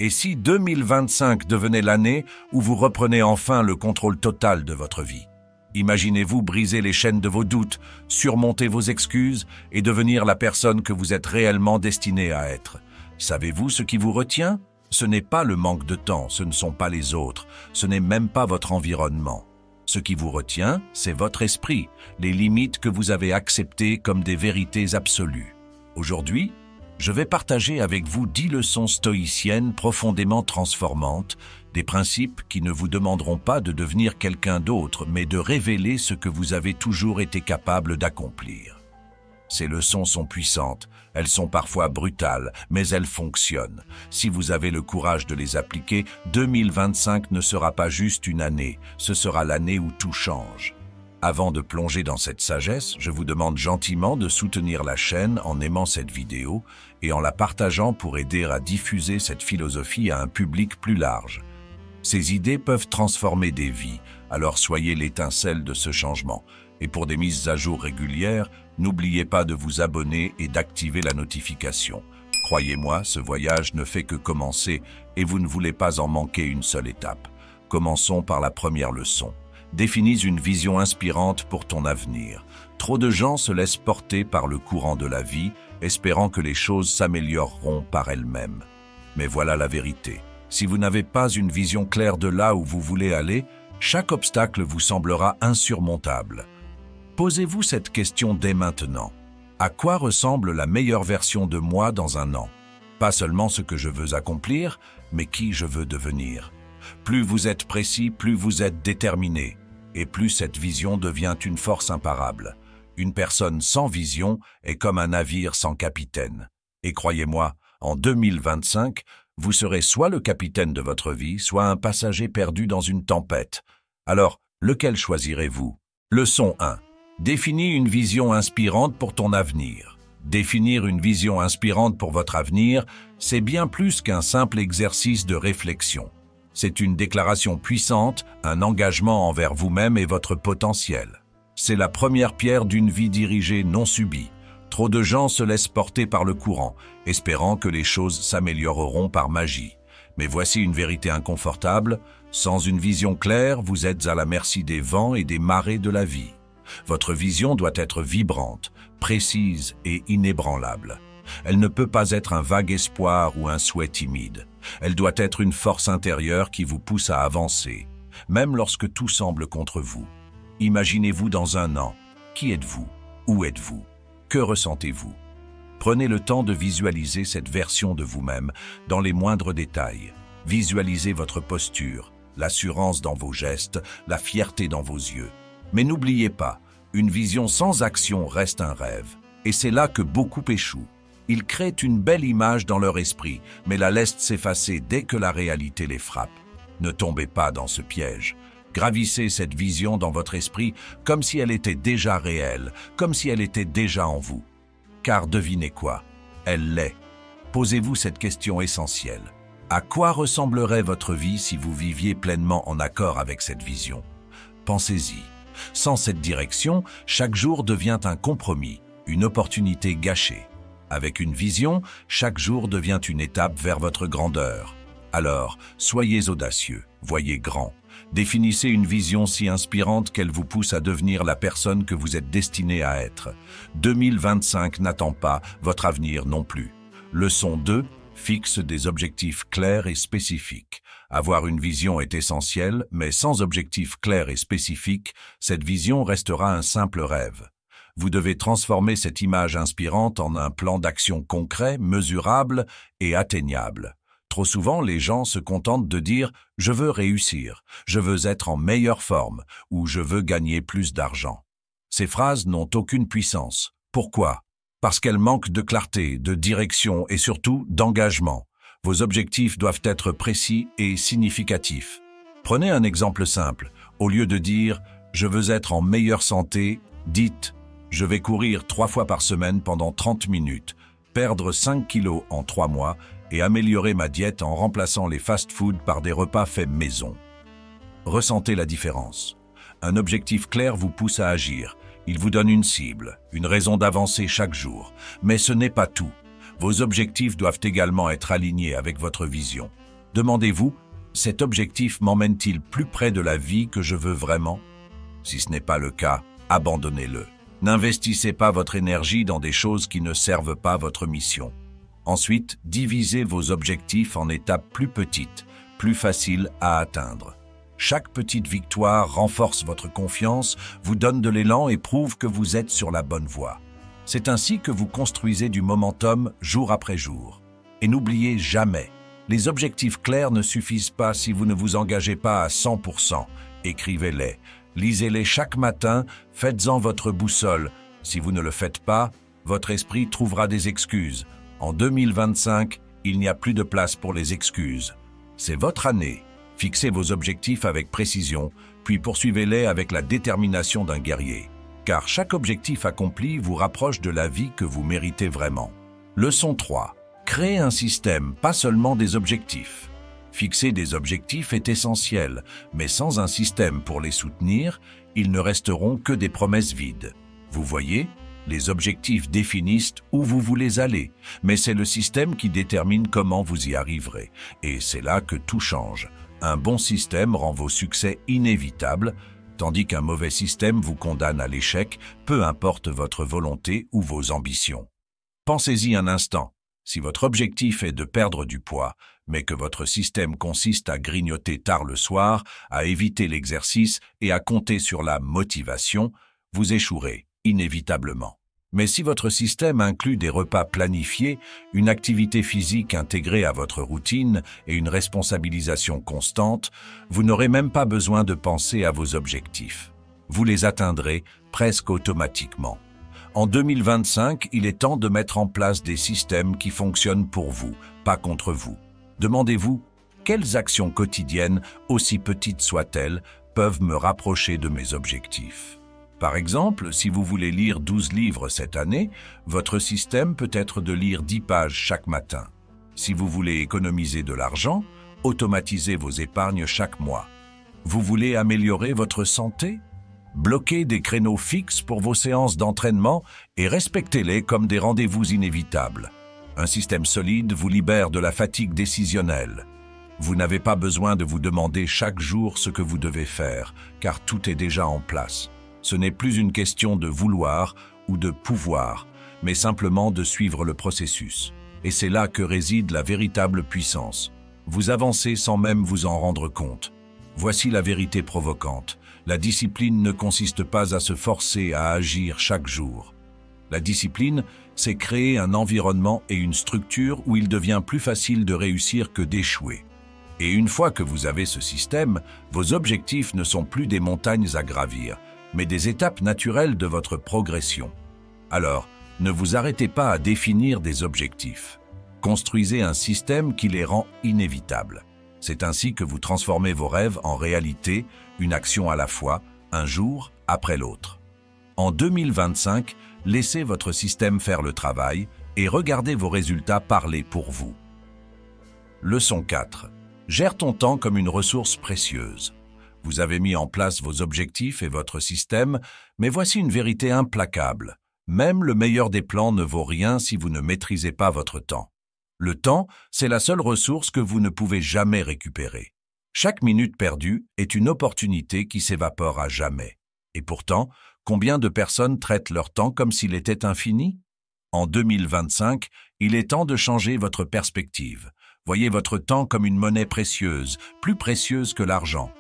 Et si 2025 devenait l'année où vous reprenez enfin le contrôle total de votre vie? Imaginez-vous briser les chaînes de vos doutes, surmonter vos excuses et devenir la personne que vous êtes réellement destiné à être. Savez-vous ce qui vous retient? Ce n'est pas le manque de temps, ce ne sont pas les autres, ce n'est même pas votre environnement. Ce qui vous retient, c'est votre esprit, les limites que vous avez acceptées comme des vérités absolues. Aujourd'hui, je vais partager avec vous 10 leçons stoïciennes profondément transformantes, des principes qui ne vous demanderont pas de devenir quelqu'un d'autre, mais de révéler ce que vous avez toujours été capable d'accomplir. Ces leçons sont puissantes, elles sont parfois brutales, mais elles fonctionnent. Si vous avez le courage de les appliquer, 2025 ne sera pas juste une année, ce sera l'année où tout change. Avant de plonger dans cette sagesse, je vous demande gentiment de soutenir la chaîne en aimant cette vidéo et en la partageant pour aider à diffuser cette philosophie à un public plus large. Ces idées peuvent transformer des vies, alors soyez l'étincelle de ce changement. Et pour des mises à jour régulières, n'oubliez pas de vous abonner et d'activer la notification. Croyez-moi, ce voyage ne fait que commencer et vous ne voulez pas en manquer une seule étape. Commençons par la première leçon. Définis une vision inspirante pour ton avenir. Trop de gens se laissent porter par le courant de la vie, espérant que les choses s'amélioreront par elles-mêmes. Mais voilà la vérité. Si vous n'avez pas une vision claire de là où vous voulez aller, chaque obstacle vous semblera insurmontable. Posez-vous cette question dès maintenant. À quoi ressemble la meilleure version de moi dans un an? Pas seulement ce que je veux accomplir, mais qui je veux devenir. Plus vous êtes précis, plus vous êtes déterminé. Et plus cette vision devient une force imparable. Une personne sans vision est comme un navire sans capitaine. Et croyez-moi, en 2025, vous serez soit le capitaine de votre vie, soit un passager perdu dans une tempête. Alors, lequel choisirez-vous? Leçon 1. Définis une vision inspirante pour ton avenir. Définir une vision inspirante pour votre avenir, c'est bien plus qu'un simple exercice de réflexion. C'est une déclaration puissante, un engagement envers vous-même et votre potentiel. C'est la première pierre d'une vie dirigée non subie. Trop de gens se laissent porter par le courant, espérant que les choses s'amélioreront par magie. Mais voici une vérité inconfortable, sans une vision claire, vous êtes à la merci des vents et des marées de la vie. Votre vision doit être vibrante, précise et inébranlable. Elle ne peut pas être un vague espoir ou un souhait timide. Elle doit être une force intérieure qui vous pousse à avancer, même lorsque tout semble contre vous. Imaginez-vous dans un an. Qui êtes-vous? Où êtes-vous? Que ressentez-vous? Prenez le temps de visualiser cette version de vous-même dans les moindres détails. Visualisez votre posture, l'assurance dans vos gestes, la fierté dans vos yeux. Mais n'oubliez pas, une vision sans action reste un rêve. Et c'est là que beaucoup échouent. Ils créent une belle image dans leur esprit, mais la laissent s'effacer dès que la réalité les frappe. Ne tombez pas dans ce piège. Gravissez cette vision dans votre esprit comme si elle était déjà réelle, comme si elle était déjà en vous. Car devinez quoi? Elle l'est. Posez-vous cette question essentielle. À quoi ressemblerait votre vie si vous viviez pleinement en accord avec cette vision? Pensez-y. Sans cette direction, chaque jour devient un compromis, une opportunité gâchée. Avec une vision, chaque jour devient une étape vers votre grandeur. Alors, soyez audacieux, voyez grand. Définissez une vision si inspirante qu'elle vous pousse à devenir la personne que vous êtes destiné à être. 2025 n'attend pas, votre avenir non plus. Leçon 2. Fixe des objectifs clairs et spécifiques. Avoir une vision est essentiel, mais sans objectifs clairs et spécifiques, cette vision restera un simple rêve. Vous devez transformer cette image inspirante en un plan d'action concret, mesurable et atteignable. Trop souvent, les gens se contentent de dire « je veux réussir »,« je veux être en meilleure forme » ou « je veux gagner plus d'argent ». Ces phrases n'ont aucune puissance. Pourquoi? Parce qu'elles manquent de clarté, de direction et surtout d'engagement. Vos objectifs doivent être précis et significatifs. Prenez un exemple simple. Au lieu de dire « je veux être en meilleure santé », dites « je vais courir 3 fois par semaine pendant 30 minutes, perdre 5 kilos en 3 mois et améliorer ma diète en remplaçant les fast-foods par des repas faits maison. » Ressentez la différence. Un objectif clair vous pousse à agir. Il vous donne une cible, une raison d'avancer chaque jour. Mais ce n'est pas tout. Vos objectifs doivent également être alignés avec votre vision. Demandez-vous, cet objectif m'emmène-t-il plus près de la vie que je veux vraiment? Si ce n'est pas le cas, abandonnez-le. N'investissez pas votre énergie dans des choses qui ne servent pas votre mission. Ensuite, divisez vos objectifs en étapes plus petites, plus faciles à atteindre. Chaque petite victoire renforce votre confiance, vous donne de l'élan et prouve que vous êtes sur la bonne voie. C'est ainsi que vous construisez du momentum jour après jour. Et n'oubliez jamais, les objectifs clairs ne suffisent pas si vous ne vous engagez pas à 100%. Écrivez-les, lisez-les chaque matin, faites-en votre boussole. Si vous ne le faites pas, votre esprit trouvera des excuses. En 2025, il n'y a plus de place pour les excuses. C'est votre année. Fixez vos objectifs avec précision, puis poursuivez-les avec la détermination d'un guerrier. Car chaque objectif accompli vous rapproche de la vie que vous méritez vraiment. Leçon 3. Créer un système, pas seulement des objectifs. Fixer des objectifs est essentiel, mais sans un système pour les soutenir, ils ne resteront que des promesses vides. Vous voyez, les objectifs définissent où vous voulez aller, mais c'est le système qui détermine comment vous y arriverez. Et c'est là que tout change. Un bon système rend vos succès inévitables, tandis qu'un mauvais système vous condamne à l'échec, peu importe votre volonté ou vos ambitions. Pensez-y un instant. Si votre objectif est de perdre du poids, mais que votre système consiste à grignoter tard le soir, à éviter l'exercice et à compter sur la motivation, vous échouerez inévitablement. Mais si votre système inclut des repas planifiés, une activité physique intégrée à votre routine et une responsabilisation constante, vous n'aurez même pas besoin de penser à vos objectifs. Vous les atteindrez presque automatiquement. En 2025, il est temps de mettre en place des systèmes qui fonctionnent pour vous, pas contre vous. Demandez-vous, quelles actions quotidiennes, aussi petites soient-elles, peuvent me rapprocher de mes objectifs? Par exemple, si vous voulez lire 12 livres cette année, votre système peut être de lire 10 pages chaque matin. Si vous voulez économiser de l'argent, automatisez vos épargnes chaque mois. Vous voulez améliorer votre santé? Bloquez des créneaux fixes pour vos séances d'entraînement et respectez-les comme des rendez-vous inévitables. Un système solide vous libère de la fatigue décisionnelle. Vous n'avez pas besoin de vous demander chaque jour ce que vous devez faire, car tout est déjà en place. Ce n'est plus une question de vouloir ou de pouvoir, mais simplement de suivre le processus. Et c'est là que réside la véritable puissance. Vous avancez sans même vous en rendre compte. Voici la vérité provocante. La discipline ne consiste pas à se forcer à agir chaque jour. La discipline, c'est créer un environnement et une structure où il devient plus facile de réussir que d'échouer. Et une fois que vous avez ce système, vos objectifs ne sont plus des montagnes à gravir, mais des étapes naturelles de votre progression. Alors, ne vous arrêtez pas à définir des objectifs. Construisez un système qui les rend inévitables. C'est ainsi que vous transformez vos rêves en réalité, une action à la fois, un jour après l'autre. En 2025, laissez votre système faire le travail et regardez vos résultats parler pour vous. Leçon 4. Gère ton temps comme une ressource précieuse. Vous avez mis en place vos objectifs et votre système, mais voici une vérité implacable. Même le meilleur des plans ne vaut rien si vous ne maîtrisez pas votre temps. Le temps, c'est la seule ressource que vous ne pouvez jamais récupérer. Chaque minute perdue est une opportunité qui s'évapore à jamais. Et pourtant, combien de personnes traitent leur temps comme s'il était infini? En 2025, il est temps de changer votre perspective. Voyez votre temps comme une monnaie précieuse, plus précieuse que l'argent.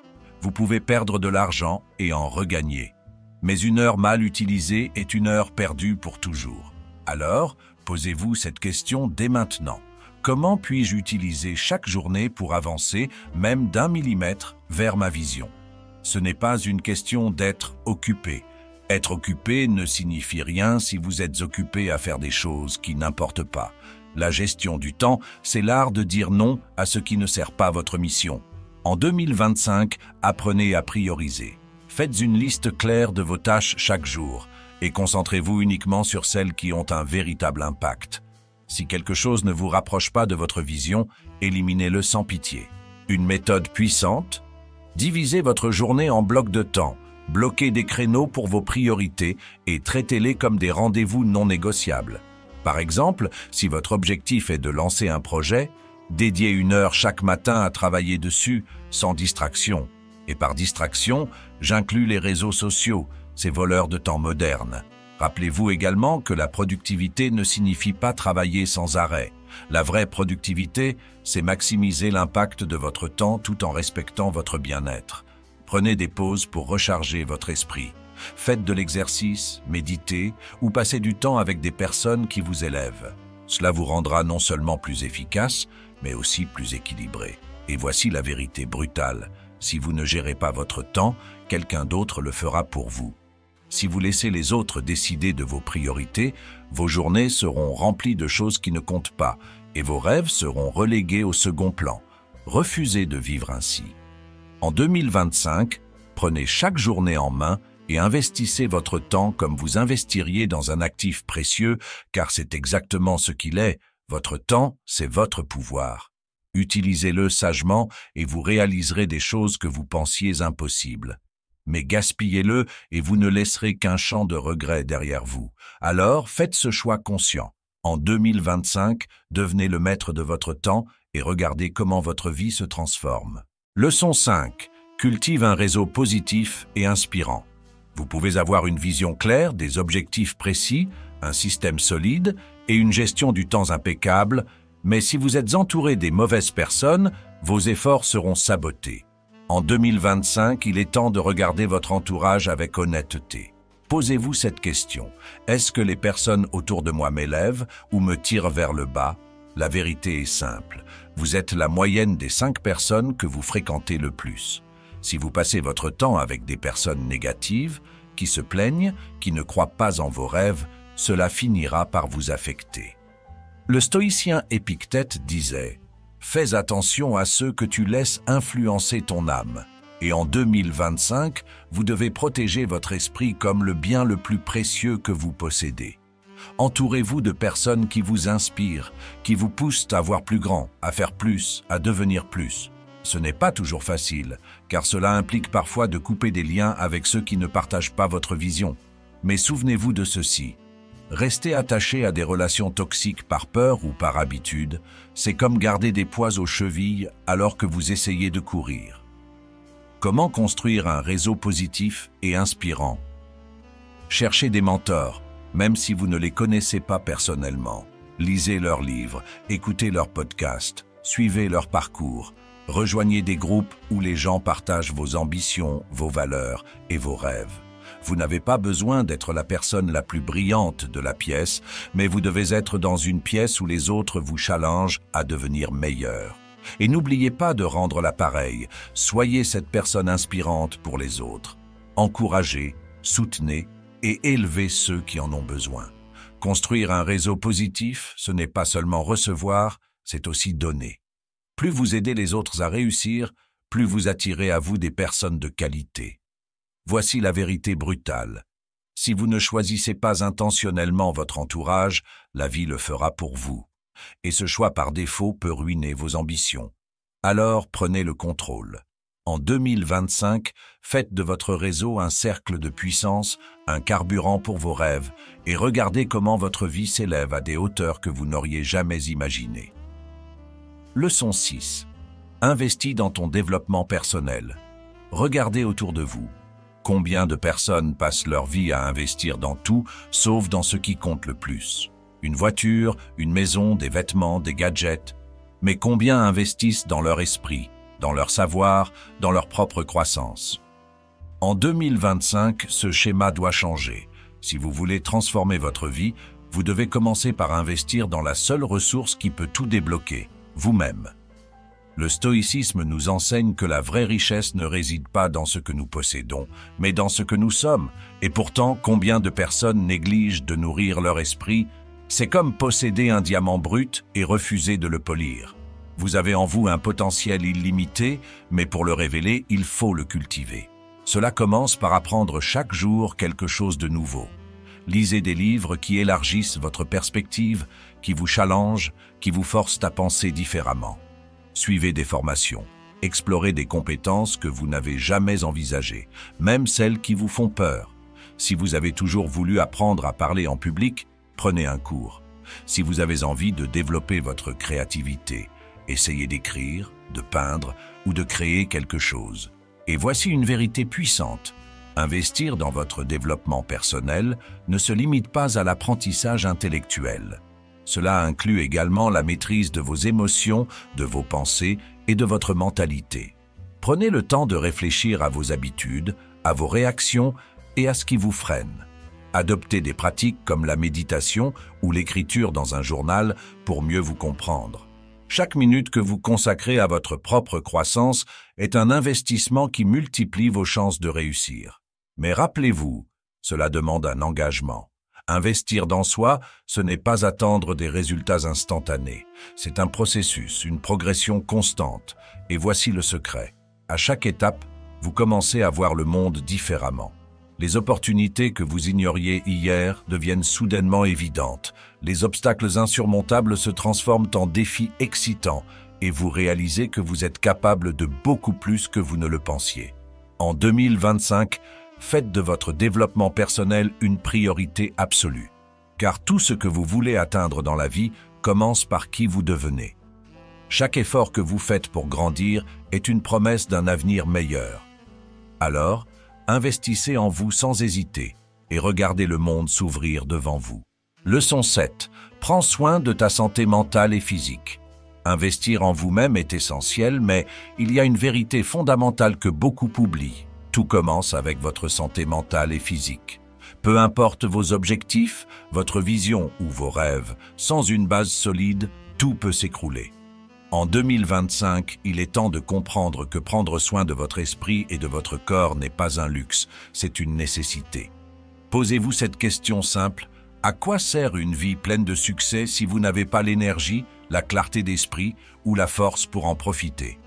Vous pouvez perdre de l'argent et en regagner. Mais une heure mal utilisée est une heure perdue pour toujours. Alors, posez-vous cette question dès maintenant. Comment puis-je utiliser chaque journée pour avancer, même d'1 millimètre, vers ma vision? Ce n'est pas une question d'être occupé. Être occupé ne signifie rien si vous êtes occupé à faire des choses qui n'importent pas. La gestion du temps, c'est l'art de dire non à ce qui ne sert pas votre mission. En 2025, apprenez à prioriser. Faites une liste claire de vos tâches chaque jour et concentrez-vous uniquement sur celles qui ont un véritable impact. Si quelque chose ne vous rapproche pas de votre vision, éliminez-le sans pitié. Une méthode puissante? Divisez votre journée en blocs de temps, bloquez des créneaux pour vos priorités et traitez-les comme des rendez-vous non négociables. Par exemple, si votre objectif est de lancer un projet, Dédiez 1 heure chaque matin à travailler dessus, sans distraction. Et par distraction, j'inclus les réseaux sociaux, ces voleurs de temps modernes. Rappelez-vous également que la productivité ne signifie pas travailler sans arrêt. La vraie productivité, c'est maximiser l'impact de votre temps tout en respectant votre bien-être. Prenez des pauses pour recharger votre esprit. Faites de l'exercice, méditez ou passez du temps avec des personnes qui vous élèvent. Cela vous rendra non seulement plus efficace, mais aussi plus équilibré. Et voici la vérité brutale. Si vous ne gérez pas votre temps, quelqu'un d'autre le fera pour vous. Si vous laissez les autres décider de vos priorités, vos journées seront remplies de choses qui ne comptent pas et vos rêves seront relégués au second plan. Refusez de vivre ainsi. En 2025, prenez chaque journée en main et investissez votre temps comme vous investiriez dans un actif précieux, car c'est exactement ce qu'il est. Votre temps, c'est votre pouvoir. Utilisez-le sagement et vous réaliserez des choses que vous pensiez impossibles. Mais gaspillez-le et vous ne laisserez qu'un champ de regrets derrière vous. Alors, faites ce choix conscient. En 2025, devenez le maître de votre temps et regardez comment votre vie se transforme. Leçon 5. Cultive un réseau positif et inspirant. Vous pouvez avoir une vision claire, des objectifs précis, un système solide et une gestion du temps impeccable, mais si vous êtes entouré des mauvaises personnes, vos efforts seront sabotés. En 2025, il est temps de regarder votre entourage avec honnêteté. Posez-vous cette question. Est-ce que les personnes autour de moi m'élèvent ou me tirent vers le bas? La vérité est simple. Vous êtes la moyenne des 5 personnes que vous fréquentez le plus. Si vous passez votre temps avec des personnes négatives, qui se plaignent, qui ne croient pas en vos rêves, cela finira par vous affecter. Le stoïcien Épictète disait « Fais attention à ceux que tu laisses influencer ton âme ». Et en 2025, vous devez protéger votre esprit comme le bien le plus précieux que vous possédez. Entourez-vous de personnes qui vous inspirent, qui vous poussent à voir plus grand, à faire plus, à devenir plus. Ce n'est pas toujours facile, car cela implique parfois de couper des liens avec ceux qui ne partagent pas votre vision. Mais souvenez-vous de ceci. Rester attaché à des relations toxiques par peur ou par habitude, c'est comme garder des poids aux chevilles alors que vous essayez de courir. Comment construire un réseau positif et inspirant? Cherchez des mentors, même si vous ne les connaissez pas personnellement. Lisez leurs livres, écoutez leurs podcasts, suivez leur parcours. Rejoignez des groupes où les gens partagent vos ambitions, vos valeurs et vos rêves. Vous n'avez pas besoin d'être la personne la plus brillante de la pièce, mais vous devez être dans une pièce où les autres vous challengent à devenir meilleur. Et n'oubliez pas de rendre l'appareil. Soyez cette personne inspirante pour les autres. Encouragez, soutenez et élevez ceux qui en ont besoin. Construire un réseau positif, ce n'est pas seulement recevoir, c'est aussi donner. Plus vous aidez les autres à réussir, plus vous attirez à vous des personnes de qualité. Voici la vérité brutale. Si vous ne choisissez pas intentionnellement votre entourage, la vie le fera pour vous. Et ce choix par défaut peut ruiner vos ambitions. Alors prenez le contrôle. En 2025, faites de votre réseau un cercle de puissance, un carburant pour vos rêves, et regardez comment votre vie s'élève à des hauteurs que vous n'auriez jamais imaginées. Leçon 6. Investis dans ton développement personnel. Regardez autour de vous. Combien de personnes passent leur vie à investir dans tout, sauf dans ce qui compte le plus? Une voiture, une maison, des vêtements, des gadgets. Mais combien investissent dans leur esprit, dans leur savoir, dans leur propre croissance? En 2025, ce schéma doit changer. Si vous voulez transformer votre vie, vous devez commencer par investir dans la seule ressource qui peut tout débloquer, vous-même. Le stoïcisme nous enseigne que la vraie richesse ne réside pas dans ce que nous possédons, mais dans ce que nous sommes. Et pourtant, combien de personnes négligent de nourrir leur esprit? C'est comme posséder un diamant brut et refuser de le polir. Vous avez en vous un potentiel illimité, mais pour le révéler, il faut le cultiver. Cela commence par apprendre chaque jour quelque chose de nouveau. Lisez des livres qui élargissent votre perspective, qui vous challengent, qui vous forcent à penser différemment. Suivez des formations. Explorez des compétences que vous n'avez jamais envisagées, même celles qui vous font peur. Si vous avez toujours voulu apprendre à parler en public, prenez un cours. Si vous avez envie de développer votre créativité, Essayez d'écrire, de peindre ou de créer quelque chose. Et voici une vérité puissante. Investir dans votre développement personnel ne se limite pas à l'apprentissage intellectuel. Cela inclut également la maîtrise de vos émotions, de vos pensées et de votre mentalité. Prenez le temps de réfléchir à vos habitudes, à vos réactions et à ce qui vous freine. Adoptez des pratiques comme la méditation ou l'écriture dans un journal pour mieux vous comprendre. Chaque minute que vous consacrez à votre propre croissance est un investissement qui multiplie vos chances de réussir. Mais rappelez-vous, cela demande un engagement. Investir dans soi, ce n'est pas attendre des résultats instantanés. C'est un processus, une progression constante. Et voici le secret. À chaque étape, vous commencez à voir le monde différemment. Les opportunités que vous ignoriez hier deviennent soudainement évidentes. Les obstacles insurmontables se transforment en défis excitants et vous réalisez que vous êtes capable de beaucoup plus que vous ne le pensiez. En 2025, faites de votre développement personnel une priorité absolue. Car tout ce que vous voulez atteindre dans la vie commence par qui vous devenez. Chaque effort que vous faites pour grandir est une promesse d'un avenir meilleur. Alors, investissez en vous sans hésiter et regardez le monde s'ouvrir devant vous. Leçon 7. Prends soin de ta santé mentale et physique. Investir en vous-même est essentiel, mais il y a une vérité fondamentale que beaucoup oublient. Tout commence avec votre santé mentale et physique. Peu importe vos objectifs, votre vision ou vos rêves, sans une base solide, tout peut s'écrouler. En 2025, il est temps de comprendre que prendre soin de votre esprit et de votre corps n'est pas un luxe, c'est une nécessité. Posez-vous cette question simple: à quoi sert une vie pleine de succès si vous n'avez pas l'énergie, la clarté d'esprit ou la force pour en profiter?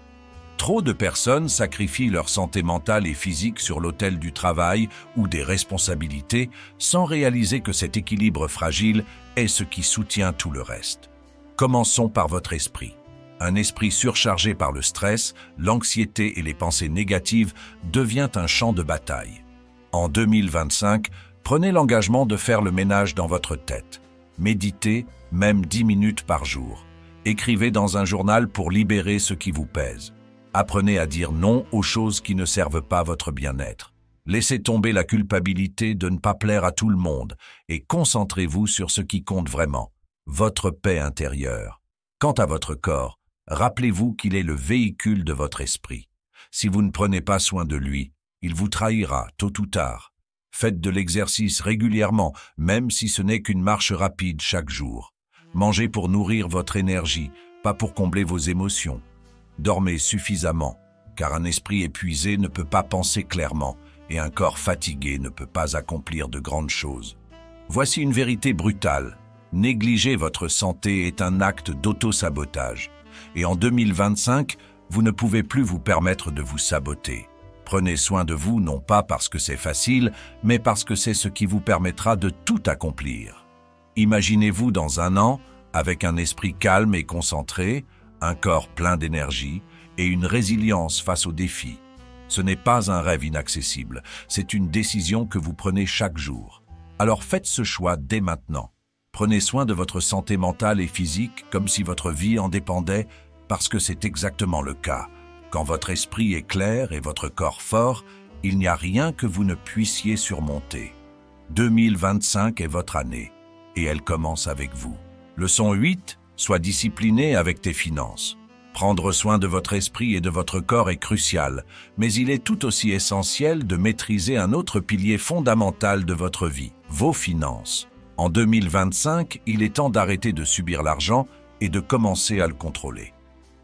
Trop de personnes sacrifient leur santé mentale et physique sur l'autel du travail ou des responsabilités sans réaliser que cet équilibre fragile est ce qui soutient tout le reste. Commençons par votre esprit. Un esprit surchargé par le stress, l'anxiété et les pensées négatives devient un champ de bataille. En 2025, prenez l'engagement de faire le ménage dans votre tête. Méditez, même 10 minutes par jour. Écrivez dans un journal pour libérer ce qui vous pèse. Apprenez à dire non aux choses qui ne servent pas votre bien-être. Laissez tomber la culpabilité de ne pas plaire à tout le monde et concentrez-vous sur ce qui compte vraiment, votre paix intérieure. Quant à votre corps, rappelez-vous qu'il est le véhicule de votre esprit. Si vous ne prenez pas soin de lui, il vous trahira tôt ou tard. Faites de l'exercice régulièrement, même si ce n'est qu'une marche rapide chaque jour. Mangez pour nourrir votre énergie, pas pour combler vos émotions. Dormez suffisamment, car un esprit épuisé ne peut pas penser clairement et un corps fatigué ne peut pas accomplir de grandes choses. Voici une vérité brutale. Négliger votre santé est un acte d'auto-sabotage. Et en 2025, vous ne pouvez plus vous permettre de vous saboter. Prenez soin de vous non pas parce que c'est facile, mais parce que c'est ce qui vous permettra de tout accomplir. Imaginez-vous dans un an, avec un esprit calme et concentré, un corps plein d'énergie et une résilience face aux défis. Ce n'est pas un rêve inaccessible, c'est une décision que vous prenez chaque jour. Alors faites ce choix dès maintenant. Prenez soin de votre santé mentale et physique comme si votre vie en dépendait, parce que c'est exactement le cas. Quand votre esprit est clair et votre corps fort, il n'y a rien que vous ne puissiez surmonter. 2025 est votre année, et elle commence avec vous. Leçon 8. Sois discipliné avec tes finances. Prendre soin de votre esprit et de votre corps est crucial, mais il est tout aussi essentiel de maîtriser un autre pilier fondamental de votre vie, vos finances. En 2025, il est temps d'arrêter de subir l'argent et de commencer à le contrôler.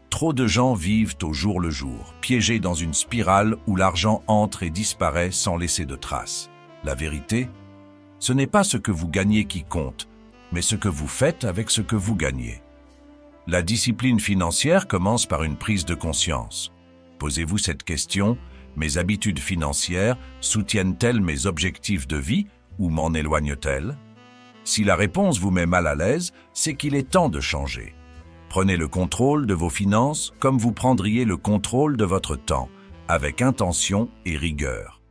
Trop de gens vivent au jour le jour, piégés dans une spirale où l'argent entre et disparaît sans laisser de traces. La vérité, ce n'est pas ce que vous gagnez qui compte, mais ce que vous faites avec ce que vous gagnez. La discipline financière commence par une prise de conscience. Posez-vous cette question: mes habitudes financières soutiennent-elles mes objectifs de vie ou m'en éloignent-elles? Si la réponse vous met mal à l'aise, c'est qu'il est temps de changer. Prenez le contrôle de vos finances comme vous prendriez le contrôle de votre temps, avec intention et rigueur.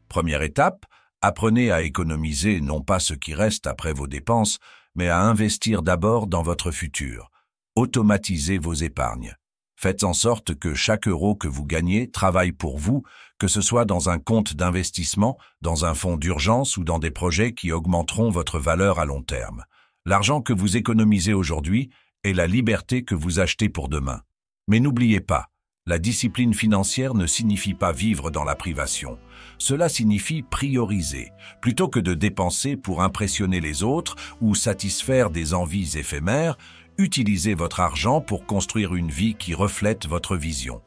Première étape, apprenez à économiser non pas ce qui reste après vos dépenses, mais à investir d'abord dans votre futur. Automatisez vos épargnes. Faites en sorte que chaque euro que vous gagnez travaille pour vous, que ce soit dans un compte d'investissement, dans un fonds d'urgence ou dans des projets qui augmenteront votre valeur à long terme. L'argent que vous économisez aujourd'hui est la liberté que vous achetez pour demain. Mais n'oubliez pas, la discipline financière ne signifie pas vivre dans la privation. Cela signifie prioriser. Plutôt que de dépenser pour impressionner les autres ou satisfaire des envies éphémères, utilisez votre argent pour construire une vie qui reflète votre vision.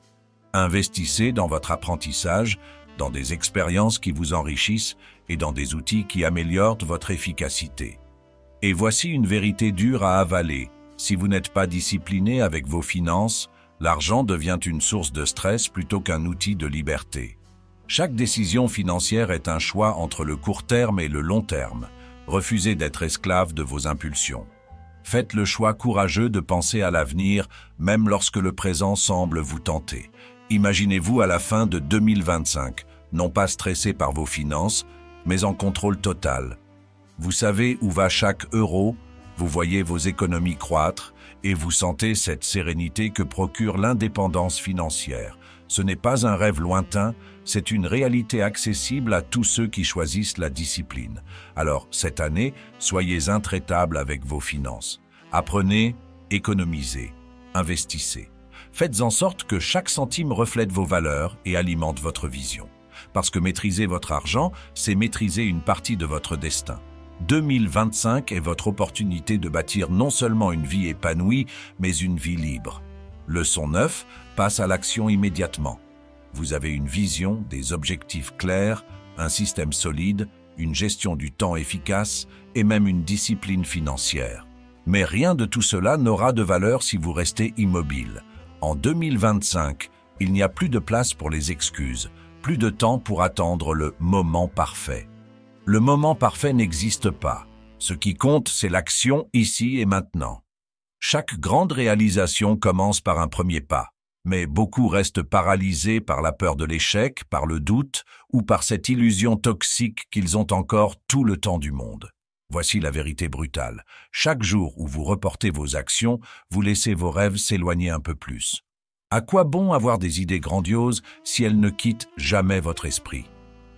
Investissez dans votre apprentissage, dans des expériences qui vous enrichissent et dans des outils qui améliorent votre efficacité. Et voici une vérité dure à avaler. Si vous n'êtes pas discipliné avec vos finances, l'argent devient une source de stress plutôt qu'un outil de liberté. Chaque décision financière est un choix entre le court terme et le long terme. Refusez d'être esclave de vos impulsions. Faites le choix courageux de penser à l'avenir, même lorsque le présent semble vous tenter. Imaginez-vous à la fin de 2025, non pas stressé par vos finances, mais en contrôle total. Vous savez où va chaque euro, vous voyez vos économies croître et vous sentez cette sérénité que procure l'indépendance financière. Ce n'est pas un rêve lointain, c'est une réalité accessible à tous ceux qui choisissent la discipline. Alors, cette année, soyez intraitables avec vos finances. Apprenez, économisez, investissez. Faites en sorte que chaque centime reflète vos valeurs et alimente votre vision. Parce que maîtriser votre argent, c'est maîtriser une partie de votre destin. 2025 est votre opportunité de bâtir non seulement une vie épanouie, mais une vie libre. Leçon 9, passe à l'action immédiatement. Vous avez une vision, des objectifs clairs, un système solide, une gestion du temps efficace et même une discipline financière. Mais rien de tout cela n'aura de valeur si vous restez immobile. En 2025, il n'y a plus de place pour les excuses, plus de temps pour attendre le moment parfait. Le moment parfait n'existe pas. Ce qui compte, c'est l'action ici et maintenant. Chaque grande réalisation commence par un premier pas, mais beaucoup restent paralysés par la peur de l'échec, par le doute ou par cette illusion toxique qu'ils ont encore tout le temps du monde. Voici la vérité brutale. Chaque jour où vous reportez vos actions, vous laissez vos rêves s'éloigner un peu plus. À quoi bon avoir des idées grandioses si elles ne quittent jamais votre esprit?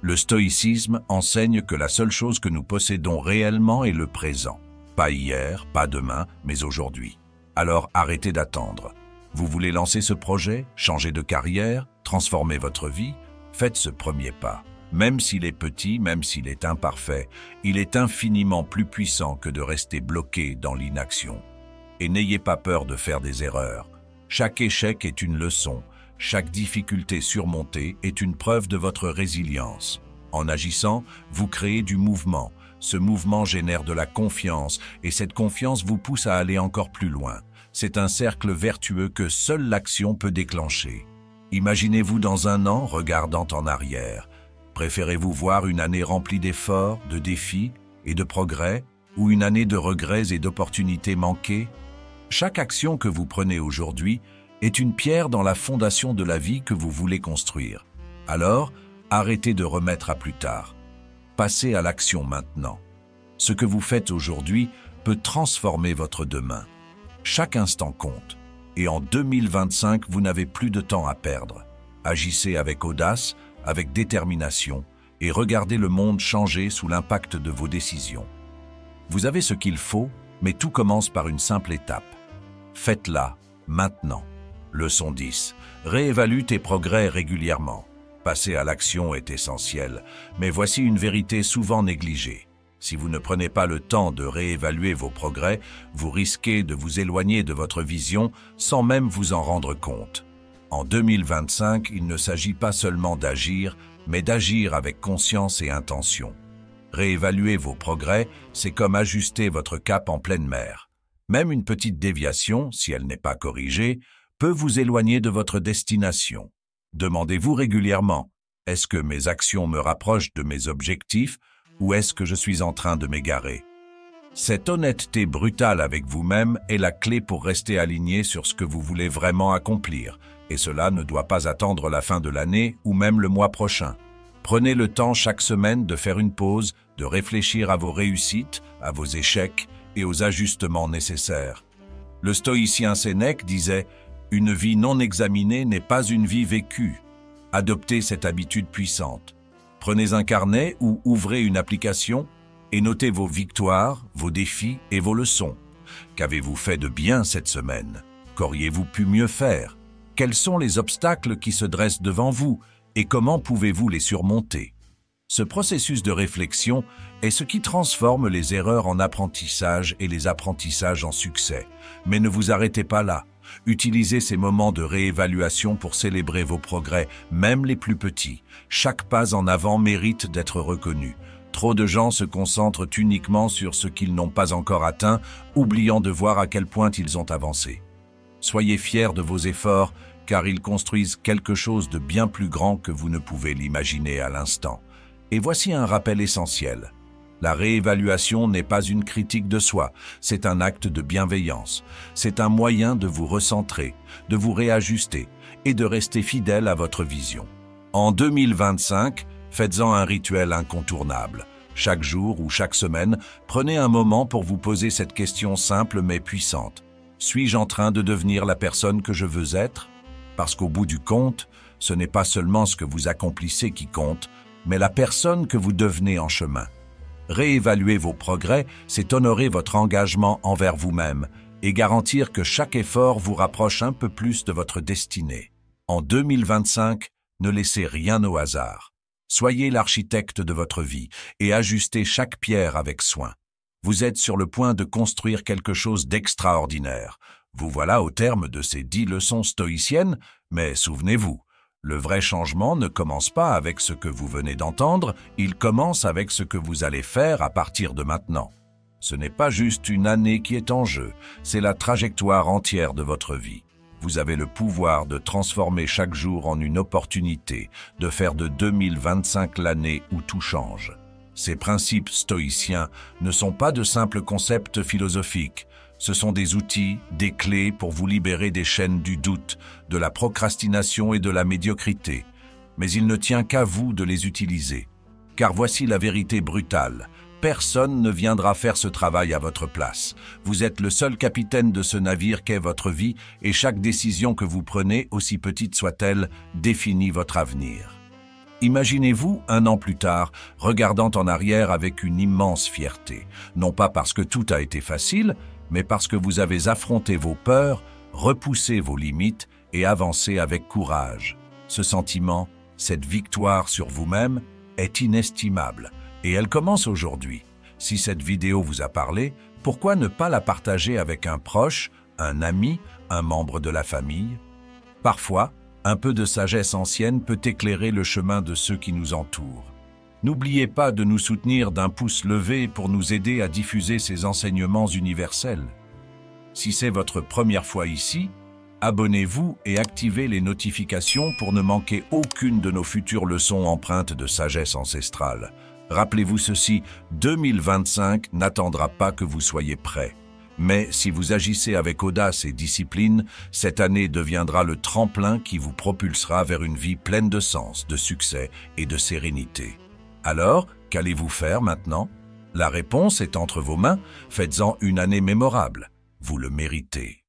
Le stoïcisme enseigne que la seule chose que nous possédons réellement est le présent. Pas hier, pas demain, mais aujourd'hui. Alors arrêtez d'attendre. Vous voulez lancer ce projet, changer de carrière, transformer votre vie? Faites ce premier pas. Même s'il est petit, même s'il est imparfait, il est infiniment plus puissant que de rester bloqué dans l'inaction. Et n'ayez pas peur de faire des erreurs. Chaque échec est une leçon. Chaque difficulté surmontée est une preuve de votre résilience. En agissant, vous créez du mouvement. Ce mouvement génère de la confiance et cette confiance vous pousse à aller encore plus loin. C'est un cercle vertueux que seule l'action peut déclencher. Imaginez-vous dans un an regardant en arrière. Préférez-vous voir une année remplie d'efforts, de défis et de progrès ou une année de regrets et d'opportunités manquées? Chaque action que vous prenez aujourd'hui est une pierre dans la fondation de la vie que vous voulez construire. Alors, arrêtez de remettre à plus tard. Passez à l'action maintenant. Ce que vous faites aujourd'hui peut transformer votre demain. Chaque instant compte. Et en 2025, vous n'avez plus de temps à perdre. Agissez avec audace, avec détermination, et regardez le monde changer sous l'impact de vos décisions. Vous avez ce qu'il faut, mais tout commence par une simple étape. Faites-la, maintenant. Leçon 10. Réévalue tes progrès régulièrement. Passer à l'action est essentiel, mais voici une vérité souvent négligée. Si vous ne prenez pas le temps de réévaluer vos progrès, vous risquez de vous éloigner de votre vision sans même vous en rendre compte. En 2025, il ne s'agit pas seulement d'agir, mais d'agir avec conscience et intention. Réévaluer vos progrès, c'est comme ajuster votre cap en pleine mer. Même une petite déviation, si elle n'est pas corrigée, peut vous éloigner de votre destination. Demandez-vous régulièrement, est-ce que mes actions me rapprochent de mes objectifs ou est-ce que je suis en train de m'égarer? Cette honnêteté brutale avec vous-même est la clé pour rester aligné sur ce que vous voulez vraiment accomplir, et cela ne doit pas attendre la fin de l'année ou même le mois prochain. Prenez le temps chaque semaine de faire une pause, de réfléchir à vos réussites, à vos échecs et aux ajustements nécessaires. Le stoïcien Sénèque disait « Une vie non examinée n'est pas une vie vécue ». Adoptez cette habitude puissante. Prenez un carnet ou ouvrez une application et notez vos victoires, vos défis et vos leçons. Qu'avez-vous fait de bien cette semaine? Qu'auriez-vous pu mieux faire? Quels sont les obstacles qui se dressent devant vous et comment pouvez-vous les surmonter? Ce processus de réflexion est ce qui transforme les erreurs en apprentissage et les apprentissages en succès. Mais ne vous arrêtez pas là. Utilisez ces moments de réévaluation pour célébrer vos progrès, même les plus petits. Chaque pas en avant mérite d'être reconnu. Trop de gens se concentrent uniquement sur ce qu'ils n'ont pas encore atteint, oubliant de voir à quel point ils ont avancé. Soyez fiers de vos efforts, car ils construisent quelque chose de bien plus grand que vous ne pouvez l'imaginer à l'instant. Et voici un rappel essentiel. La réévaluation n'est pas une critique de soi, c'est un acte de bienveillance. C'est un moyen de vous recentrer, de vous réajuster et de rester fidèle à votre vision. En 2025, faites-en un rituel incontournable. Chaque jour ou chaque semaine, prenez un moment pour vous poser cette question simple mais puissante. Suis-je en train de devenir la personne que je veux être? Parce qu'au bout du compte, ce n'est pas seulement ce que vous accomplissez qui compte, mais la personne que vous devenez en chemin. Réévaluer vos progrès, c'est honorer votre engagement envers vous-même et garantir que chaque effort vous rapproche un peu plus de votre destinée. En 2025, ne laissez rien au hasard. Soyez l'architecte de votre vie et ajustez chaque pierre avec soin. Vous êtes sur le point de construire quelque chose d'extraordinaire. Vous voilà au terme de ces 10 leçons stoïciennes, mais souvenez-vous, le vrai changement ne commence pas avec ce que vous venez d'entendre, il commence avec ce que vous allez faire à partir de maintenant. Ce n'est pas juste une année qui est en jeu, c'est la trajectoire entière de votre vie. Vous avez le pouvoir de transformer chaque jour en une opportunité, de faire de 2025 l'année où tout change. Ces principes stoïciens ne sont pas de simples concepts philosophiques. Ce sont des outils, des clés pour vous libérer des chaînes du doute, de la procrastination et de la médiocrité. Mais il ne tient qu'à vous de les utiliser. Car voici la vérité brutale. Personne ne viendra faire ce travail à votre place. Vous êtes le seul capitaine de ce navire qu'est votre vie et chaque décision que vous prenez, aussi petite soit-elle, définit votre avenir. Imaginez-vous, 1 an plus tard, regardant en arrière avec une immense fierté. Non pas parce que tout a été facile, mais parce que vous avez affronté vos peurs, repoussé vos limites et avancé avec courage. Ce sentiment, cette victoire sur vous-même, est inestimable et elle commence aujourd'hui. Si cette vidéo vous a parlé, pourquoi ne pas la partager avec un proche, un ami, un membre de la famille? Parfois, un peu de sagesse ancienne peut éclairer le chemin de ceux qui nous entourent. N'oubliez pas de nous soutenir d'un pouce levé pour nous aider à diffuser ces enseignements universels. Si c'est votre première fois ici, abonnez-vous et activez les notifications pour ne manquer aucune de nos futures leçons empreintes de sagesse ancestrale. Rappelez-vous ceci, 2025 n'attendra pas que vous soyez prêts. Mais si vous agissez avec audace et discipline, cette année deviendra le tremplin qui vous propulsera vers une vie pleine de sens, de succès et de sérénité. Alors, qu'allez-vous faire maintenant? La réponse est entre vos mains, faites-en une année mémorable. Vous le méritez.